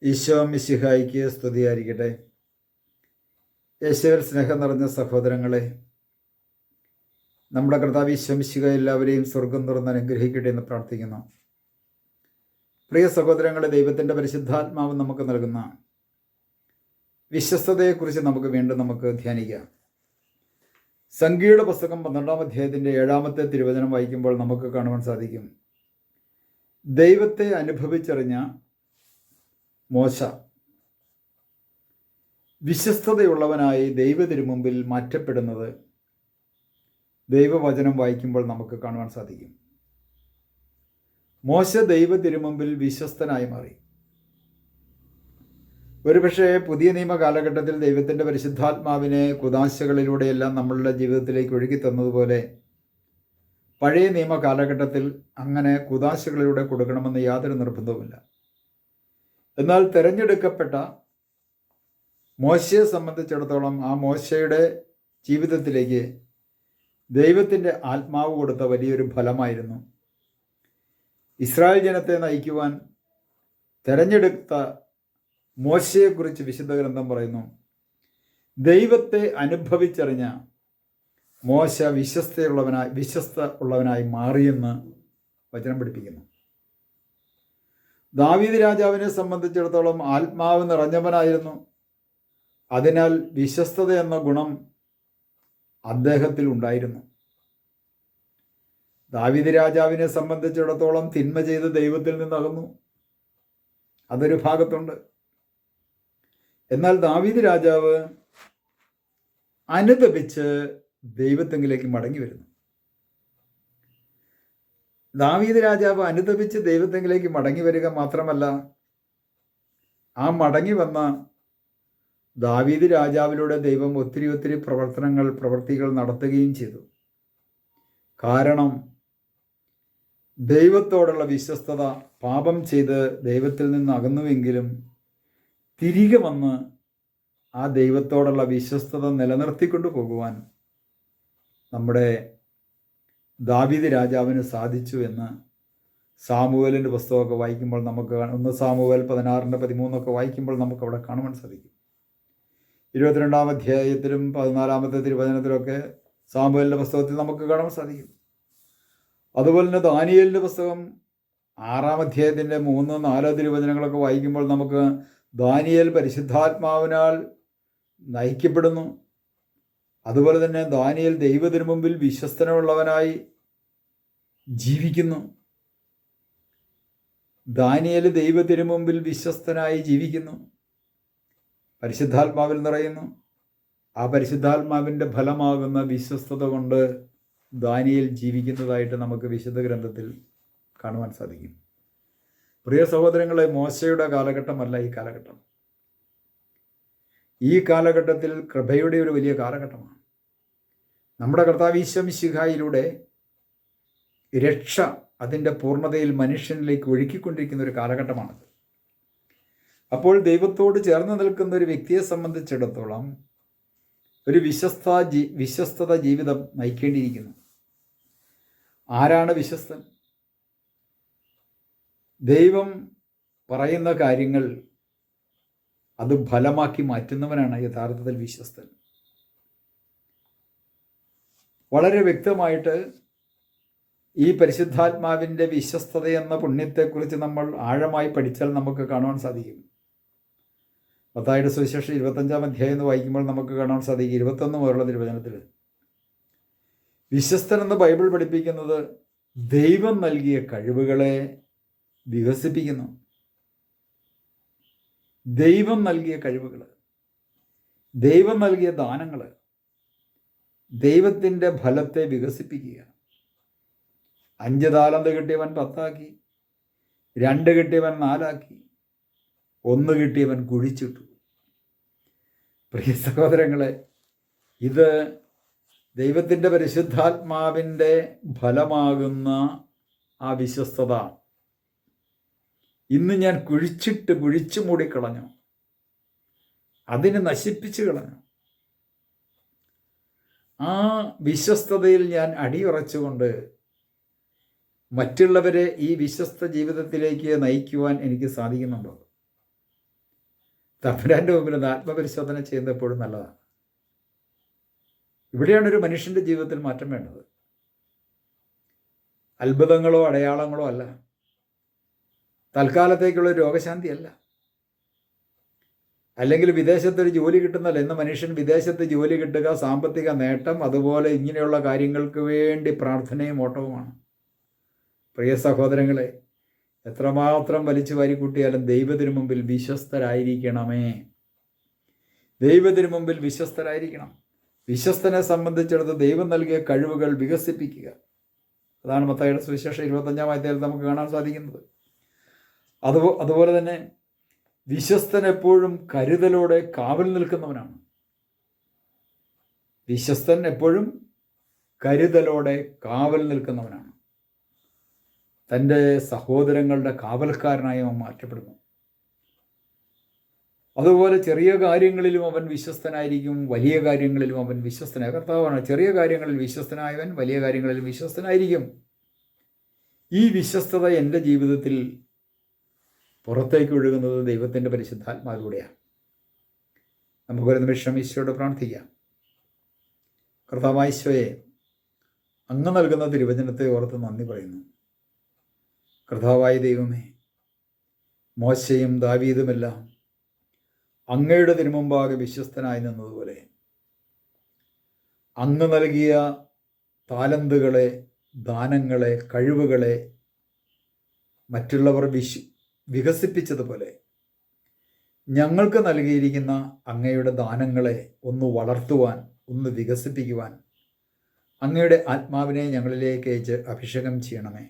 ഈശോ മിശിഹായിക്ക് സ്തുതിയായിരിക്കട്ടെ. യേശുവിൽ സ്നേഹം നിറഞ്ഞ സഹോദരങ്ങളെ, നമ്മുടെ കർത്താവ് ഈശോ മിശിഹ എല്ലാവരെയും സ്വർഗം തുറന്ന് അനുഗ്രഹിക്കട്ടെ എന്ന് പ്രാർത്ഥിക്കുന്നു. പ്രിയ സഹോദരങ്ങളെ, ദൈവത്തിൻ്റെ പരിശുദ്ധാത്മാവ് നമുക്ക് നൽകുന്ന വിശ്വസ്തതയെക്കുറിച്ച് നമുക്ക് ധ്യാനിക്കാം. സംഖ്യയുടെ പുസ്തകം 12-ാം അധ്യായത്തിൻ്റെ 7-ാമത്തെ തിരുവചനം വായിക്കുമ്പോൾ നമുക്ക് കാണുവാൻ സാധിക്കും, ദൈവത്തെ അനുഭവിച്ചറിഞ്ഞ മോശ വിശ്വസ്തതയുള്ളവനായി ദൈവത്തിരുമുമ്പിൽ മാറ്റപ്പെടുന്നത് ദൈവവചനം വായിക്കുമ്പോൾ നമുക്ക് കാണുവാൻ സാധിക്കും. മോശ ദൈവത്തിരുമുമ്പിൽ വിശ്വസ്തനായി മാറി. ഒരുപക്ഷെ പുതിയ നിയമ കാലഘട്ടത്തിൽ ദൈവത്തിൻ്റെ പരിശുദ്ധാത്മാവിനെ കുദാശകളിലൂടെയെല്ലാം നമ്മളുടെ ജീവിതത്തിലേക്ക് ഒഴുകി തന്നതുപോലെ പഴയ നിയമ കാലഘട്ടത്തിൽ അങ്ങനെ കുദാശകളിലൂടെ കൊടുക്കണമെന്ന് യാതൊരു നിർബന്ധവുമില്ല. എന്നാൽ തിരഞ്ഞെടുക്കപ്പെട്ട മോശയെ സംബന്ധിച്ചിടത്തോളം ആ മോശയുടെ ജീവിതത്തിലേക്ക് ദൈവത്തിൻ്റെ ആത്മാവ് കൊടുത്ത വലിയൊരു ഫലമായിരുന്നു ഇസ്രായേൽ ജനത്തെ നയിക്കുവാൻ തിരഞ്ഞെടുത്ത മോശയെക്കുറിച്ച് വിശുദ്ധ ഗ്രന്ഥം പറയുന്നു, ദൈവത്തെ അനുഭവിച്ചറിഞ്ഞ മോശ വിശ്വസ്ത ഉള്ളവനായി മാറിയെന്ന് വചനം പഠിപ്പിക്കുന്നു. ദാവീദ് രാജാവിനെ സംബന്ധിച്ചിടത്തോളം ആത്മാവ് നിറഞ്ഞവനായിരുന്നു. അതിനാൽ വിശ്വസ്തത എന്ന ഗുണം അദ്ദേഹത്തിൽ ഉണ്ടായിരുന്നു. ദാവീദ് രാജാവിനെ സംബന്ധിച്ചിടത്തോളം തിന്മ ചെയ്ത് ദൈവത്തിൽ നിന്നകന്നു, അതൊരു ഭാഗത്തുണ്ട്. എന്നാൽ ദാവീദ് രാജാവ് അനുതപിച്ച് ദൈവത്തെങ്കിലേക്ക് മടങ്ങി വരുന്നു. ദാവീദ് രാജാവ് അനുതപിച്ച് ദൈവത്തെങ്കിലേക്ക് മടങ്ങി വരിക മാത്രമല്ല, ആ മടങ്ങി വന്ന ദാവീദ് രാജാവിലൂടെ ദൈവം ഒത്തിരി പ്രവർത്തികൾ നടത്തുകയും ചെയ്തു. കാരണം ദൈവത്തോടുള്ള വിശ്വസ്തത, പാപം ചെയ്ത് ദൈവത്തിൽ നിന്ന് അകന്നുവെങ്കിലും തിരികെ വന്ന് ആ ദൈവത്തോടുള്ള വിശ്വസ്തത നിലനിർത്തിക്കൊണ്ടു പോകുവാൻ നമ്മുടെ ദാവീദ് രാജാവിന് സാധിച്ചു എന്ന് സാമുവേലിൻ്റെ പുസ്തകമൊക്കെ വായിക്കുമ്പോൾ നമുക്ക് 1 സാമുവേൽ 16:13 വായിക്കുമ്പോൾ നമുക്ക് അവിടെ കാണുവാൻ സാധിക്കും. 22-ാം അധ്യായത്തിലും 14-ാമത്തെ തിരുവചനത്തിലൊക്കെ സാമുവേലിൻ്റെ പുസ്തകത്തിൽ നമുക്ക് കാണാൻ സാധിക്കും. അതുപോലെ തന്നെ ദാനിയേലിൻ്റെ പുസ്തകം 6-ാം അധ്യായത്തിൻ്റെ 3-4 തിരുവചനങ്ങളൊക്കെ വായിക്കുമ്പോൾ നമുക്ക് ദാനിയേൽ പരിശുദ്ധാത്മാവിനാൽ നയിക്കപ്പെടുന്നു. അതുപോലെ തന്നെ ദാനിയേൽ ദൈവത്തിനു മുമ്പിൽ വിശ്വസ്തനുള്ളവനായി ജീവിക്കുന്നു. ദാനിയേൽ ദൈവത്തിനു മുമ്പിൽ വിശ്വസ്തനായി ജീവിക്കുന്നു, പരിശുദ്ധാത്മാവിൽ നിറയുന്നു. ആ പരിശുദ്ധാത്മാവിൻ്റെ ഫലമാകുന്ന വിശ്വസ്തത കൊണ്ട് ദാനിയേൽ ജീവിക്കുന്നതായിട്ട് നമുക്ക് വിശുദ്ധ ഗ്രന്ഥത്തിൽ കാണുവാൻ സാധിക്കും. പ്രിയ സഹോദരങ്ങളെ, മോശയുടെ കാലഘട്ടമല്ല ഈ കാലഘട്ടം. ഈ കാലഘട്ടത്തിൽ കൃപയുടെ ഒരു വലിയ കാലഘട്ടമാണ്. നമ്മുടെ കർത്താവ് ഈശോ മിശിഹായിലൂടെ രക്ഷ അതിൻ്റെ പൂർണ്ണതയിൽ മനുഷ്യനിലേക്ക് ഒഴുക്കിക്കൊണ്ടിരിക്കുന്ന ഒരു കാലഘട്ടമാണത്. അപ്പോൾ ദൈവത്തോട് ചേർന്ന് നിൽക്കുന്ന ഒരു വ്യക്തിയെ സംബന്ധിച്ചിടത്തോളം ഒരു വിശ്വസ്തത ജീവിതം നയിക്കേണ്ടിയിരിക്കുന്നു. ആരാണ് വിശ്വസ്തൻ? ദൈവം പറയുന്ന കാര്യങ്ങൾ അത് ഫലമാക്കി മാറ്റുന്നവനാണ് യഥാർത്ഥത്തിൽ വിശ്വസ്തൻ. വളരെ വ്യക്തമായിട്ട് ഈ പരിശുദ്ധാത്മാവിൻ്റെ വിശ്വസ്തത എന്ന പുണ്യത്തെക്കുറിച്ച് നമ്മൾ ആഴമായി പഠിച്ചാൽ നമുക്ക് കാണുവാൻ സാധിക്കും. മത്തായിയുടെ സുവിശേഷം 25-ാം അധ്യായം എന്ന് വായിക്കുമ്പോൾ നമുക്ക് കാണാൻ സാധിക്കും 21 മുതലുള്ള തിരുവചനത്തിൽ വിശ്വസ്തൻ എന്ന് ബൈബിൾ പഠിപ്പിക്കുന്നത് ദൈവം നൽകിയ കഴിവുകളെ വികസിപ്പിക്കുന്നു. ദൈവം നൽകിയ കഴിവുകൾ, ദൈവം നൽകിയ ദാനങ്ങൾ, ദൈവത്തിൻ്റെ ഫലത്തെ വികസിപ്പിക്കുക. 5 താലന്ത് കിട്ടിയവൻ 10 ആക്കി, 2 കിട്ടിയവൻ 4 ആക്കി, 1 കിട്ടിയവൻ കുഴിച്ചിട്ടു. പ്രിയ സഹോദരങ്ങളെ, ഇത് ദൈവത്തിൻ്റെ പരിശുദ്ധാത്മാവിൻ്റെ ഫലമാകുന്ന ആ വിശ്വസ്തത ഇന്ന് ഞാൻ കുഴിച്ചു മൂടിക്കളഞ്ഞു, അതിനെ നശിപ്പിച്ചു കളഞ്ഞു. ആ വിശ്വസ്തതയിൽ ഞാൻ അടിയുറച്ചുകൊണ്ട് മറ്റുള്ളവരെ ഈ വിശ്വസ്ത ജീവിതത്തിലേക്ക് നയിക്കുവാൻ എനിക്ക് സാധിക്കുന്നുണ്ടോ? തമ്പുരാൻ്റെ മുമ്പിൽ നിന്ന് ആത്മപരിശോധന ചെയ്യുന്നത് എപ്പോഴും നല്ലതാണ്. ഇവിടെയാണ് ഒരു മനുഷ്യൻ്റെ ജീവിതത്തിൽ മാറ്റം വേണ്ടത്. അത്ഭുതങ്ങളോ അടയാളങ്ങളോ അല്ല, തൽക്കാലത്തേക്കുള്ള രോഗശാന്തിയല്ല, അല്ലെങ്കിൽ വിദേശത്തൊരു ജോലി കിട്ടുന്നതല്ല. ഇന്ന് മനുഷ്യൻ വിദേശത്ത് ജോലി കിട്ടുക, സാമ്പത്തിക നേട്ടം, അതുപോലെ ഇങ്ങനെയുള്ള കാര്യങ്ങൾക്ക് വേണ്ടി പ്രാർത്ഥനയും ഓട്ടവുമാണ്. പ്രിയ സഹോദരങ്ങളെ, എത്രമാത്രം വലിച്ചു വാരിക്കൂട്ടിയാലും ദൈവത്തിനു മുമ്പിൽ വിശ്വസ്തരായിരിക്കണമേ. ദൈവത്തിനു മുമ്പിൽ വിശ്വസ്തരായിരിക്കണം. വിശ്വസ്തനെ സംബന്ധിച്ചിടത്ത് ദൈവം നൽകിയ കഴിവുകൾ വികസിപ്പിക്കുക. അതാണ് മത്തായിയുടെ സുവിശേഷം 25-ാം അധ്യായത്തിൽ നമുക്ക് കാണാൻ സാധിക്കുന്നത്. അതുപോലെ തന്നെ വിശ്വസ്തൻ എപ്പോഴും കരുതലോടെ കാവൽ നിൽക്കുന്നവനാണ്. വിശ്വസ്തൻ എപ്പോഴും കരുതലോടെ കാവൽ നിൽക്കുന്നവനാണ്. തൻ്റെ സഹോദരങ്ങളുടെ കാവൽക്കാരനായി അവൻ മാറ്റപ്പെടുന്നു. അതുപോലെ ചെറിയ കാര്യങ്ങളിലും അവൻ വിശ്വസ്തനായിരിക്കും, വലിയ കാര്യങ്ങളിലും അവൻ വിശ്വസ്തനായ കർത്താവാണ്. ചെറിയ കാര്യങ്ങളിൽ വിശ്വസ്തനായവൻ വലിയ കാര്യങ്ങളിലും വിശ്വസ്തനായിരിക്കും. ഈ വിശ്വസ്തത എൻ്റെ ജീവിതത്തിൽ പുറത്തേക്ക് ഒഴുകുന്നത് ദൈവത്തിൻ്റെ പരിശുദ്ധാത്മാവിലൂടെയാണ്. നമുക്കൊരു നിമിഷം ഈശോയോട് പ്രാർത്ഥിക്കാം. കർത്താവായ ഈശോയെ, അങ്ങ് നൽകുന്ന തിരുവചനത്തെ ഓർത്ത് നന്ദി പറയുന്നു. കർത്താവായ ദൈവമേ, മോശയും ദാവീദുമെല്ലാം അങ്ങയുടെ തിരുമുമ്പാകെ വിശ്വസ്തനായി നിന്നതുപോലെ അങ്ങ് നൽകിയ താലന്തുകളെ, ദാനങ്ങളെ, കഴിവുകളെ മറ്റുള്ളവർ വികസിപ്പിച്ചതുപോലെ ഞങ്ങൾക്ക് നൽകിയിരിക്കുന്ന അങ്ങയുടെ ദാനങ്ങളെ ഒന്ന് വളർത്തുവാൻ, ഒന്ന് വികസിപ്പിക്കുവാൻ അങ്ങയുടെ ആത്മാവിനെ ഞങ്ങളിലേക്ക് അയച്ച് അഭിഷേകം ചെയ്യണമേ.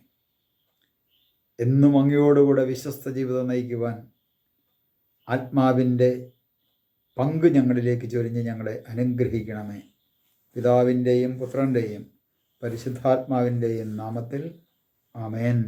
എന്നും അങ്ങയോടുകൂടെ വിശ്വസ്ത ജീവിതം നയിക്കുവാൻ ആത്മാവിൻ്റെ പങ്ക് ഞങ്ങളിലേക്ക് ചൊരിഞ്ഞ് ഞങ്ങളെ അനുഗ്രഹിക്കണമേ. പിതാവിൻ്റെയും പുത്രൻ്റെയും പരിശുദ്ധാത്മാവിൻ്റെയും നാമത്തിൽ ആമേൻ.